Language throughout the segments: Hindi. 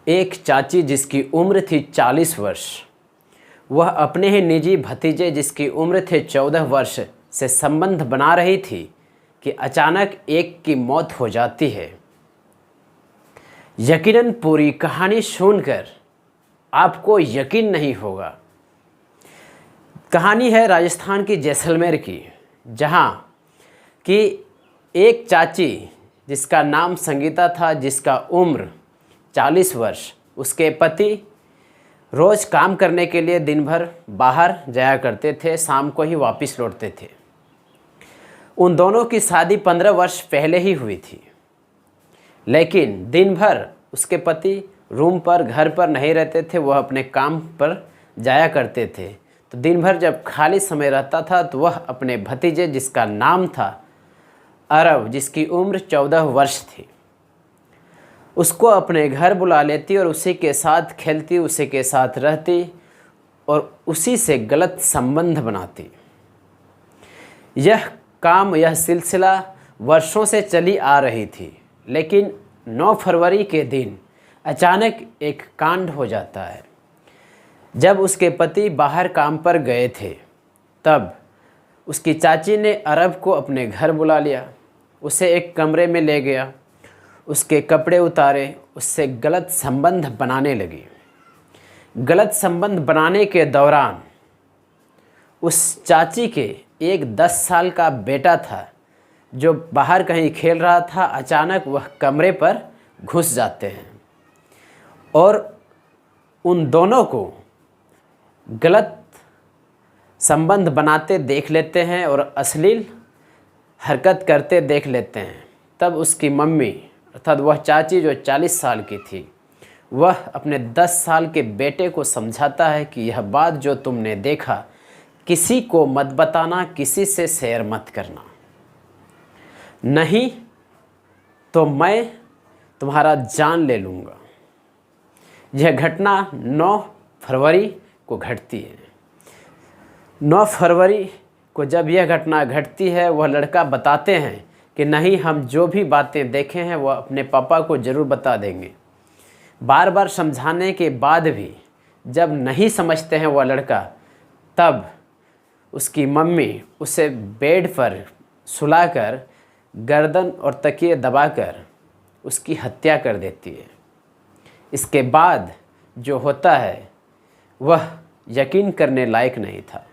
एक चाची जिसकी उम्र थी 40 वर्ष, वह अपने ही निजी भतीजे जिसकी उम्र थे 14 वर्ष से संबंध बना रही थी कि अचानक एक की मौत हो जाती है। यकीनन पूरी कहानी सुनकर आपको यकीन नहीं होगा। कहानी है राजस्थान की जैसलमेर की, जहाँ कि एक चाची जिसका नाम संगीता था, जिसका उम्र 40 वर्ष, उसके पति रोज़ काम करने के लिए दिन भर बाहर जाया करते थे, शाम को ही वापस लौटते थे। उन दोनों की शादी 15 वर्ष पहले ही हुई थी, लेकिन दिन भर उसके पति रूम पर, घर पर नहीं रहते थे, वह अपने काम पर जाया करते थे। तो दिन भर जब खाली समय रहता था तो वह अपने भतीजे जिसका नाम था अरब, जिसकी उम्र 14 वर्ष थी, उसको अपने घर बुला लेती और उसी के साथ खेलती, उसी के साथ रहती और उसी से गलत संबंध बनाती। यह सिलसिला वर्षों से चली आ रही थी, लेकिन 9 फरवरी के दिन अचानक एक कांड हो जाता है। जब उसके पति बाहर काम पर गए थे, तब उसकी चाची ने अरब को अपने घर बुला लिया, उसे एक कमरे में ले गया, उसके कपड़े उतारे, उससे गलत संबंध बनाने लगी। गलत संबंध बनाने के दौरान उस चाची के एक 10 साल का बेटा था जो बाहर कहीं खेल रहा था। अचानक वह कमरे पर घुस जाते हैं और उन दोनों को गलत संबंध बनाते देख लेते हैं और अश्लील हरकत करते देख लेते हैं। तब उसकी मम्मी अर्थात वह चाची जो 40 साल की थी, वह अपने 10 साल के बेटे को समझाता है कि यह बात जो तुमने देखा किसी को मत बताना, किसी से शेयर मत करना, नहीं तो मैं तुम्हारा जान ले लूँगा। यह घटना 9 फरवरी को घटती है। 9 फरवरी को जब यह घटना घटती है, वह लड़का बताते हैं कि नहीं, हम जो भी बातें देखे हैं वह अपने पापा को ज़रूर बता देंगे। बार बार समझाने के बाद भी जब नहीं समझते हैं वह लड़का, तब उसकी मम्मी उसे बेड पर सुलाकर गर्दन और तकिए दबाकर उसकी हत्या कर देती है। इसके बाद जो होता है वह यकीन करने लायक नहीं था।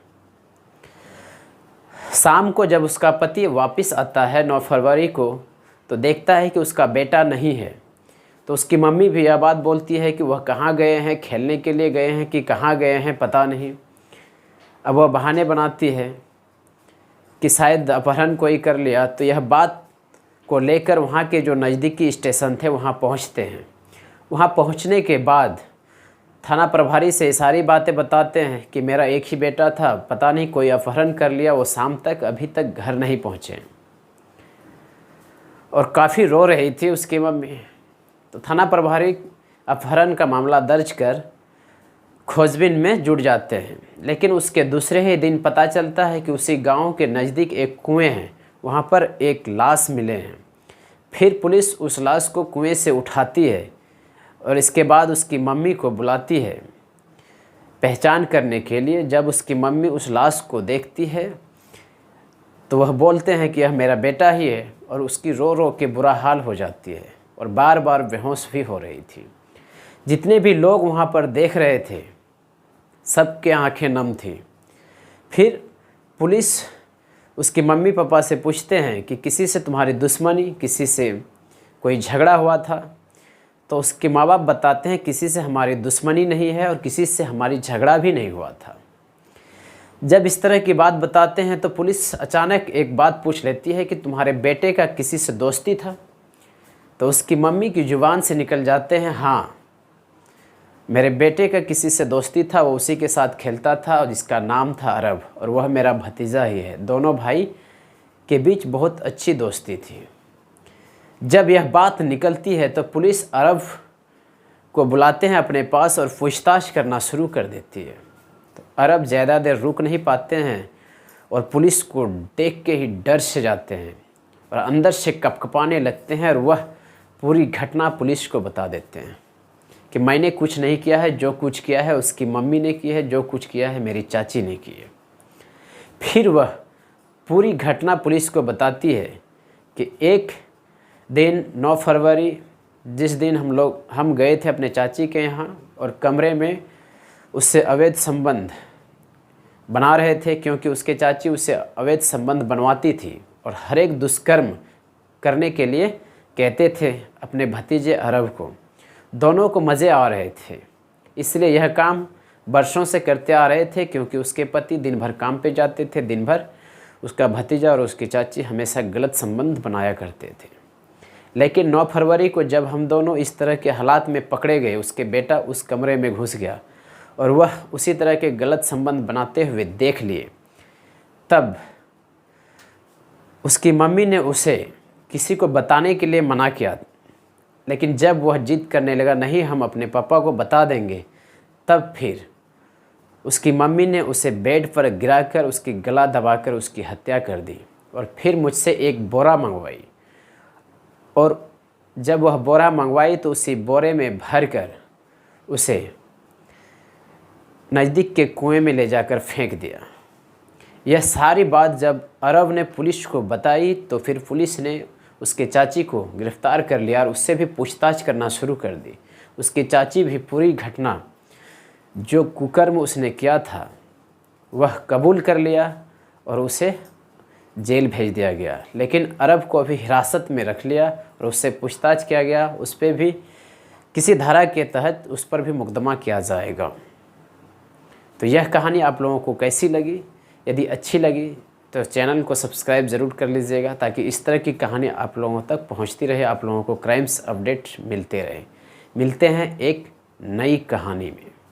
शाम को जब उसका पति वापस आता है 9 फरवरी को, तो देखता है कि उसका बेटा नहीं है। तो उसकी मम्मी भी यह बात बोलती है कि वह कहाँ गए हैं, खेलने के लिए गए हैं कि कहाँ गए हैं पता नहीं। अब वह बहाने बनाती है कि शायद अपहरण कोई कर लिया। तो यह बात को लेकर वहाँ के जो नज़दीकी स्टेशन थे वहाँ पहुँचते हैं। वहाँ पहुँचने के बाद थाना प्रभारी से सारी बातें बताते हैं कि मेरा एक ही बेटा था, पता नहीं कोई अपहरण कर लिया, वो शाम तक अभी तक घर नहीं पहुँचे। और काफ़ी रो रही थी उसकी मम्मी। तो थाना प्रभारी अपहरण का मामला दर्ज कर खोजबीन में जुट जाते हैं। लेकिन उसके दूसरे ही दिन पता चलता है कि उसी गांव के नज़दीक एक कुएं है, वहां पर एक लाश मिले हैं। फिर पुलिस उस लाश को कुएं से उठाती है और इसके बाद उसकी मम्मी को बुलाती है पहचान करने के लिए। जब उसकी मम्मी उस लाश को देखती है तो वह बोलते हैं कि यह मेरा बेटा ही है, और उसकी रो रो के बुरा हाल हो जाती है और बार बार बेहोश भी हो रही थी। जितने भी लोग वहाँ पर देख रहे थे सबके आंखें नम थी। फिर पुलिस उसकी मम्मी पापा से पूछते हैं कि किसी से तुम्हारी दुश्मनी, किसी से कोई झगड़ा हुआ था? तो उसके माँ बाप बताते हैं किसी से हमारी दुश्मनी नहीं है और किसी से हमारी झगड़ा भी नहीं हुआ था। जब इस तरह की बात बताते हैं तो पुलिस अचानक एक बात पूछ लेती है कि तुम्हारे बेटे का किसी से दोस्ती था? तो उसकी मम्मी की ज़ुबान से निकल जाते हैं, हाँ मेरे बेटे का किसी से दोस्ती था, वो उसी के साथ खेलता था और जिसका नाम था अरब, और वह मेरा भतीजा ही है। दोनों भाई के बीच बहुत अच्छी दोस्ती थी। जब यह बात निकलती है तो पुलिस अरब को बुलाते हैं अपने पास और पूछताछ करना शुरू कर देती है। तो अरब ज़्यादा देर रुक नहीं पाते हैं और पुलिस को देख के ही डर से जाते हैं और अंदर से कपकपाने लगते हैं और वह पूरी घटना पुलिस को बता देते हैं कि मैंने कुछ नहीं किया है, जो कुछ किया है उसकी मम्मी ने की है, जो कुछ किया है मेरी चाची ने की है। फिर वह पूरी घटना पुलिस को बताती है कि एक दिन 9 फरवरी जिस दिन हम गए थे अपने चाची के यहाँ और कमरे में उससे अवैध संबंध बना रहे थे, क्योंकि उसके चाची उससे अवैध संबंध बनवाती थी और हर एक दुष्कर्म करने के लिए कहते थे अपने भतीजे अरब को। दोनों को मज़े आ रहे थे, इसलिए यह काम वर्षों से करते आ रहे थे, क्योंकि उसके पति दिन भर काम पे जाते थे, दिन भर उसका भतीजा और उसकी चाची हमेशा गलत संबंध बनाया करते थे। लेकिन 9 फरवरी को जब हम दोनों इस तरह के हालात में पकड़े गए, उसके बेटा उस कमरे में घुस गया और वह उसी तरह के गलत संबंध बनाते हुए देख लिए, तब उसकी मम्मी ने उसे किसी को बताने के लिए मना किया। लेकिन जब वह जिद करने लगा नहीं हम अपने पापा को बता देंगे, तब फिर उसकी मम्मी ने उसे बेड पर गिराकर उसकी गला दबाकर उसकी हत्या कर दी और फिर मुझसे एक बोरा मंगवाई। और जब वह बोरा मंगवाई तो उसी बोरे में भरकर उसे नज़दीक के कुएं में ले जाकर फेंक दिया। यह सारी बात जब अरब ने पुलिस को बताई तो फिर पुलिस ने उसके चाची को गिरफ्तार कर लिया और उससे भी पूछताछ करना शुरू कर दी। उसकी चाची भी पूरी घटना, जो कुकर्म उसने किया था, वह कबूल कर लिया और उसे जेल भेज दिया गया। लेकिन अरब को अभी हिरासत में रख लिया और उससे पूछताछ किया गया। उस पर भी किसी धारा के तहत उस पर भी मुकदमा किया जाएगा। तो यह कहानी आप लोगों को कैसी लगी? यदि अच्छी लगी तो चैनल को सब्सक्राइब ज़रूर कर लीजिएगा, ताकि इस तरह की कहानी आप लोगों तक पहुंचती रहे, आप लोगों को क्राइम्स अपडेट मिलते रहे। मिलते हैं एक नई कहानी में।